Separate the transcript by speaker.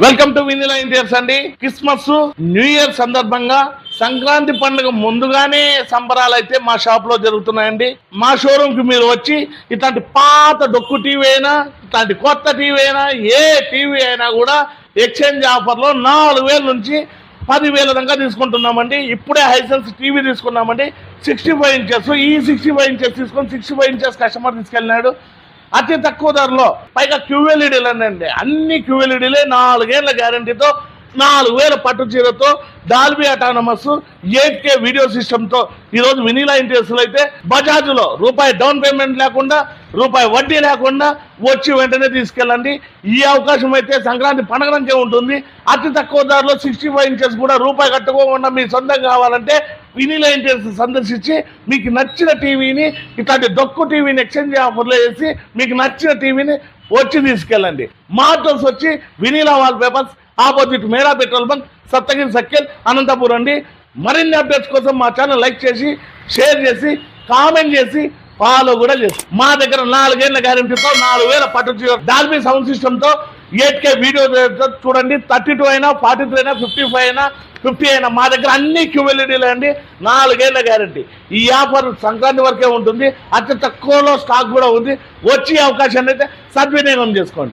Speaker 1: Welcome to వినిలా ఇండియర్స్ అండి. Christmas new year సందర్భంగా సంక్రాంతి పండుగ ముందుగానే సంబరాలు అయితే మా షాప్ లో జరుగుతున్నాయండి. మా షోరూమ్ కి మీరు వచ్చి ఇట్లాంటి పాత డొక్కు టీవీ అయినా ఇట్లాంటి కొత్త టీవీ అయినా ఏ టీవీ అయినా కూడా ఎక్స్చేంజ్ ఆఫర్ లో 4,000 నుంచి 10,000 దాకా తీసుకుంటున్నామండి. ఇప్పుడే హైసెన్స్ టీవీ తీసుకున్నామండి, 65 ఇంచెస్. ఈ 65 ఇంచెస్ తీసుకొని 65 ఇంచెస్ కస్టమర్ తీసుకెళ్ళినాడు అతి తక్కువ ధరలో. పైగా క్యూఎల్ఈడీలు అండి, అన్ని క్యూఎల్ఈడీలే 4 ఏళ్ల గ్యారంటీతో 4,000 పట్టు చీరతో డాల్బీ అటానమస్ 8K వీడియో సిస్టమ్తో ఈరోజు వినీలా ఇంటీరియర్స్లో అయితే బజాజ్లో రూపాయి డౌన్ పేమెంట్ లేకుండా, రూపాయి వడ్డీ లేకుండా వచ్చి వెంటనే తీసుకెళ్ళండి. ఈ అవకాశం అయితే సంక్రాంతి పండుగకే ఉంటుంది. అతి తక్కువ ధరలో 65 ఇంచెస్ కూడా రూపాయి కట్టుకోకుండా మీ సొంతం కావాలంటే వినీలా ఇంటీరియర్స్ సందర్శించి మీకు నచ్చిన టీవీని, ఇట్లాంటి డొక్కు టీవీని ఎక్స్చేంజ్ ఆఫర్లో వేసి మీకు నచ్చిన టీవీని వచ్చి తీసుకెళ్ళండి. మా అడ్రస్ వచ్చి వినీలా వాల్ పేపర్స్, ఆపోజిట్ మేరా petrol bunk, Saptagiri circle, Anantapuram అండి. మరిన్ని అప్డేట్స్ కోసం మా ఛానల్ లైక్ చేసి, షేర్ చేసి, కామెంట్ చేసి, ఫాలో కూడా చేసి. మా దగ్గర 4 ఏళ్ల గ్యారెంటీతో 4,000 పట్టు చీర డాల్బీ సౌండ్ సిస్టమ్తో 8K వీడియో చూడండి. 32 అయినా, 43 అయినా, 55 అయినా, 50 అయినా మా దగ్గర అన్ని క్యూఎల్ఈడీలు అండి. 4 ఏళ్ల గ్యారెంటీ. ఈ ఆఫర్ సంక్రాంతి వరకే ఉంటుంది. అతి తక్కువలో స్టాక్ కూడా ఉంది. వచ్చి అవకాశాన్ని అయితే సద్వినియోగం చేసుకోండి.